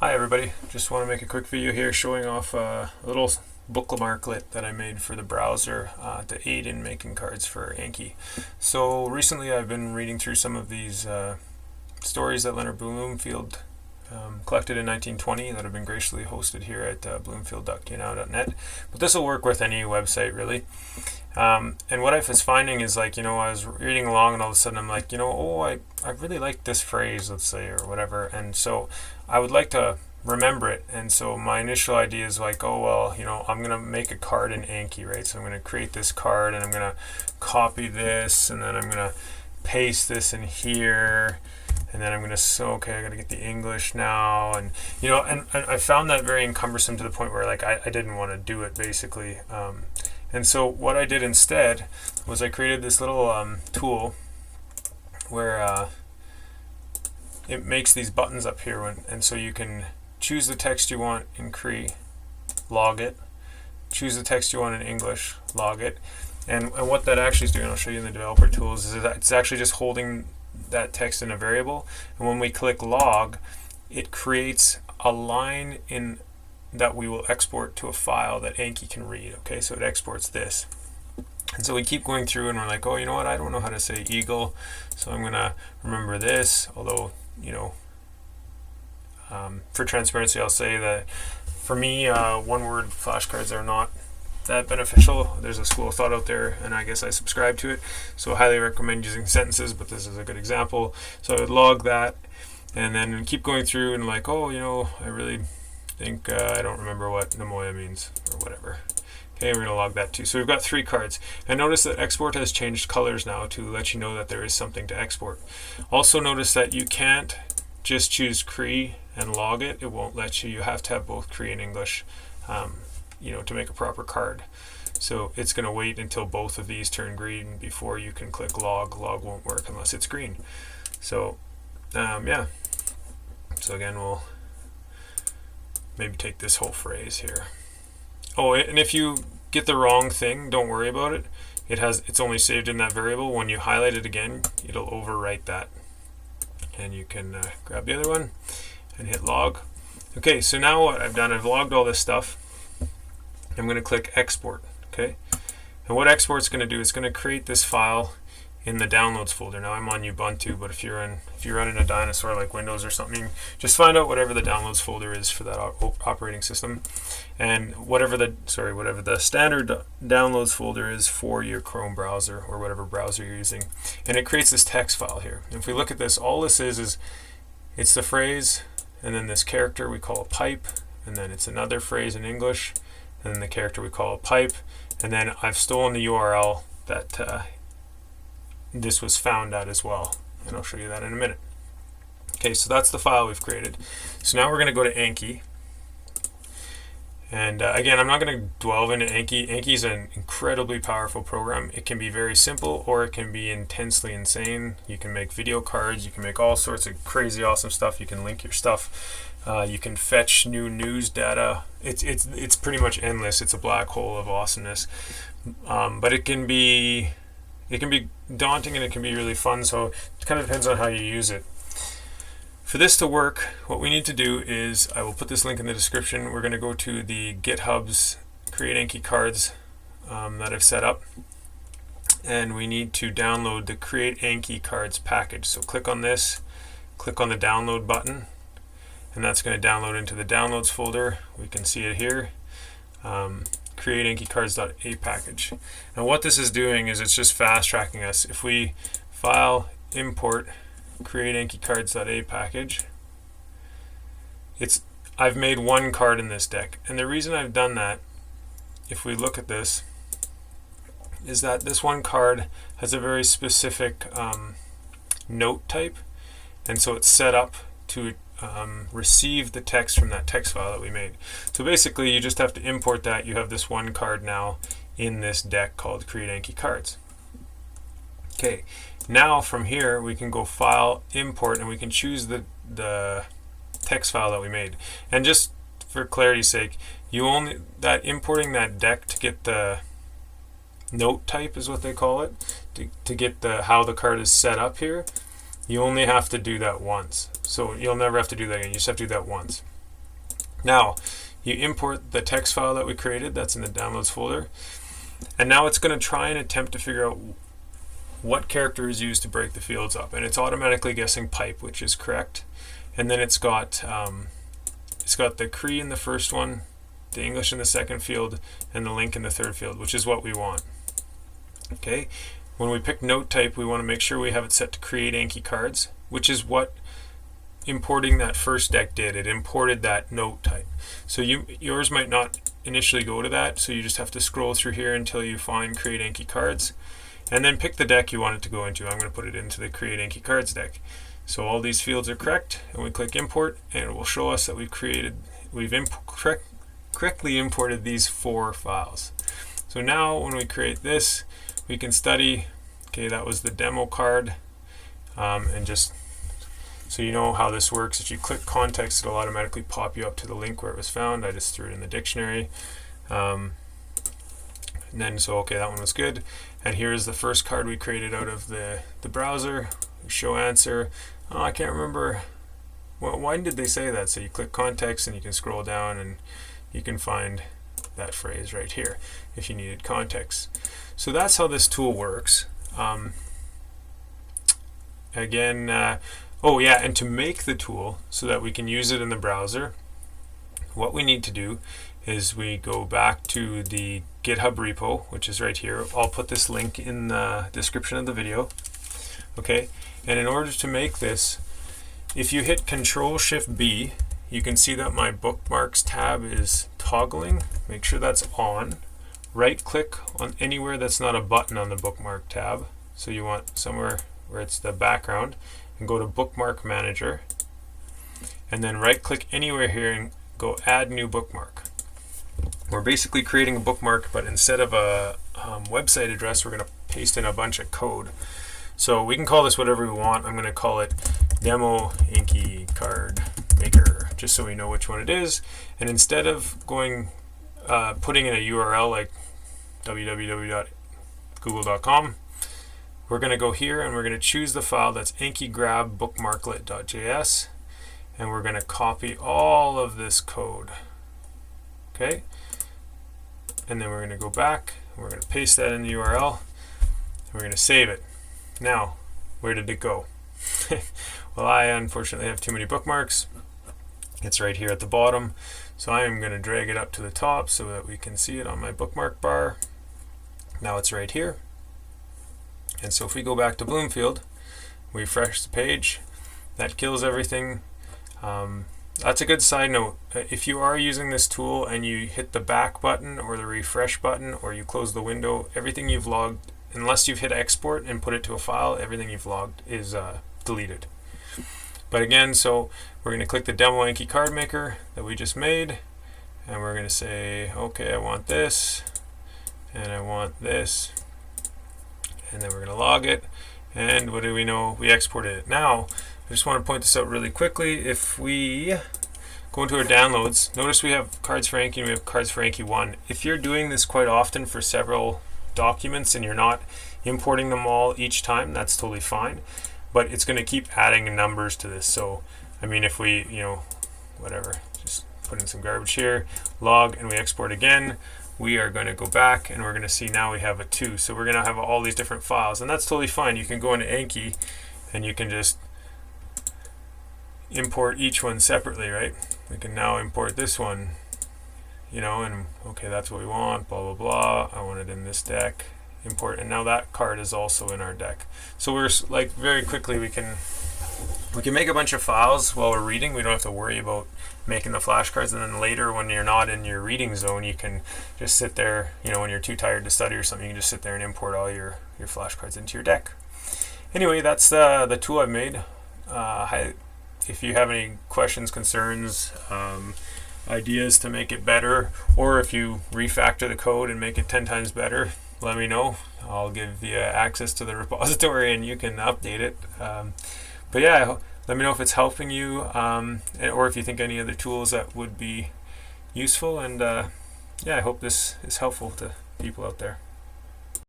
Hi everybody, just want to make a quick video here showing off a little bookmarklet that I made for the browser to aid in making cards for Anki. So recently I've been reading through some of these stories that Leonard Bloomfield collected in 1920 that have been graciously hosted here at bloomfield.know.net. But this will work with any website really. And what I was finding is, like, I was reading along and all of a sudden I'm like, I really like this phrase, let's say, or whatever. And so I would like to remember it. And so my initial idea is like, I'm going to make a card in Anki, right? So I'm going to create this card and I'm going to copy this and then I'm going to paste this in here. And then I'm going to, okay, I got to get the English now. And, and I found that very cumbersome to the point where, like, I didn't want to do it, basically. And so what I did instead was I created this little tool where it makes these buttons up here. And so you can choose the text you want in Cree, log it. Choose the text you want in English, log it. And what that actually is doing, I'll show you in the developer tools, is that it's actually just holding that text in a variable. And when we click log, it creates a line in that we will export to a file that Anki can read. Okay, so it exports this. And so we keep going through and we're like, oh, you know what, I don't know how to say eagle, so I'm gonna remember this. Although, for transparency, I'll say that for me, one word flashcards are not that beneficial. There's a school of thought out there and I guess I subscribe to it, so I highly recommend using sentences, but this is a good example. So I would log that and then keep going through and like, I really think I don't remember what Namoya means or whatever. Okay, we're going to log that too. So we've got 3 cards. And notice that export has changed colors now to let you know that there is something to export. Also notice that you can't just choose Cree and log it. It won't let you. You have to have both Cree and English to make a proper card. So it's going to wait until both of these turn green before you can click log. Log won't work unless it's green. So yeah. So again, we'll maybe take this whole phrase here. Oh, and if you get the wrong thing, don't worry about it. It's only saved in that variable. When you highlight it again, it'll overwrite that. And you can grab the other one and hit log. Okay, so now what I've done, I've logged all this stuff. I'm going to click export. Okay, and what export's going to do is going to create this file in the downloads folder. Now I'm on Ubuntu, but if you're running a dinosaur like Windows or something, just find out whatever the downloads folder is for that operating system, and whatever the standard downloads folder is for your Chrome browser or whatever browser you're using. And it creates this text file here. And if we look at this, all this is it's the phrase, and then this character we call a pipe, and then it's another phrase in English, and then the character we call a pipe, and then I've stolen the URL that this was found at as well, and I'll show you that in a minute. Okay, so that's the file we've created. So now we're going to go to Anki, and again, I'm not going to delve into Anki. Anki is an incredibly powerful program. It can be very simple or it can be intensely insane. You can make video cards, you can make all sorts of crazy awesome stuff, you can link your stuff, you can fetch new news data. It's pretty much endless. It's a black hole of awesomeness, but it can be daunting and it can be really fun, so it kind of depends on how you use it. For this to work, what we need to do is, I will put this link in the description, we're going to go to the GitHub's Create Anki Cards that I've set up, and we need to download the Create Anki Cards package. So click on this, click on the download button, and that's going to download into the downloads folder. We can see it here. Create Anki Cards.a package. And what this is doing is it's just fast tracking us. If we file, import, Create Anki Cards.a package, I've made one card in this deck. And the reason I've done that, if we look at this, is that this one card has a very specific note type, and so it's set up to receive the text from that text file that we made. So basically you just have to import that. You have this one card now in this deck called Create Anki Cards. Okay, now from here we can go file, import, and we can choose the text file that we made. And just for clarity's sake, importing that deck to get the note type is what they call it, to get how the card is set up here. You only have to do that once. So you'll never have to do that again. You just have to do that once. Now, you import the text file that we created, that's in the downloads folder, and now it's going to try and attempt to figure out what character is used to break the fields up, and it's automatically guessing pipe, which is correct. And then it's got the Cree in the first one, the English in the second field, and the link in the third field, which is what we want. Okay, when we pick note type, we want to make sure we have it set to create Anki Cards, which is what importing that first deck did. It imported that note type. So yours might not initially go to that, so you just have to scroll through here until you find create Anki Cards, and then pick the deck you want it to go into. I'm going to put it into the create Anki Cards deck. So all these fields are correct, and we click import, and it will show us that we've correctly imported these 4 files. So now when we create this, we can study, okay, that was the demo card, and just so you know how this works, if you click context, it'll automatically pop you up to the link where it was found. I just threw it in the dictionary. And then, so okay, that one was good. And here's the first card we created out of the browser. Show answer. Oh, I can't remember. Well, why did they say that? So you click context and you can scroll down and you can find that phrase right here if you needed context. So that's how this tool works. Oh yeah, and to make the tool so that we can use it in the browser, what we need to do is we go back to the GitHub repo, which is right here. I'll put this link in the description of the video. Okay, and in order to make this, if you hit Control-Shift-B, you can see that my bookmarks tab is toggling. Make sure that's on. Right click on anywhere that's not a button on the bookmark tab. So you want somewhere where it's the background, and go to Bookmark Manager, and then right click anywhere here and go Add New Bookmark. We're basically creating a bookmark, but instead of a website address, we're going to paste in a bunch of code. So we can call this whatever we want. I'm going to call it Demo Anki Card Maker, just so we know which one it is. And instead of putting in a URL like www.google.com, we're going to go here and we're going to choose the file that's ankigrab bookmarklet.js, and we're going to copy all of this code. Okay, and then we're going to go back and we're going to paste that in the URL and we're going to save it. Now, where did it go? Well, I unfortunately have too many bookmarks. It's right here at the bottom, so I am going to drag it up to the top so that we can see it on my bookmark bar. Now it's right here. And so if we go back to Bloomfield, we refresh the page, that kills everything. That's a good side note. If you are using this tool and you hit the back button or the refresh button or you close the window, everything you've logged, unless you've hit export and put it to a file, everything you've logged is deleted. But again, so we're going to click the Demo Anki Card Maker that we just made, and we're going to say, okay, I want this, and I want this, and then we're going to log it, and what do we know? We exported it. Now, I just want to point this out really quickly. If we go into our downloads, notice we have Cards for Anki and we have Cards for Anki 1. If you're doing this quite often for several documents and you're not importing them all each time, that's totally fine. But it's going to keep adding numbers to this. So, I mean, if we, whatever, just put in some garbage here, log, and we export again, we are going to go back and we're going to see now we have a 2. So we're going to have all these different files, and that's totally fine. You can go into Anki and you can just import each one separately, right? We can now import this one, and okay, that's what we want, blah, blah, blah. I want it in this deck, import, and now that card is also in our deck. So we're like very quickly we can make a bunch of files while we're reading. We don't have to worry about making the flashcards, and then later when you're not in your reading zone, you can just sit there, when you're too tired to study or something, you can just sit there and import all your flashcards into your deck. Anyway, that's the tool I've made. If you have any questions, concerns, ideas to make it better, or if you refactor the code and make it 10 times better, let me know. I'll give you access to the repository and you can update it. But yeah, let me know if it's helping you, or if you think any other tools that would be useful. And yeah, I hope this is helpful to people out there.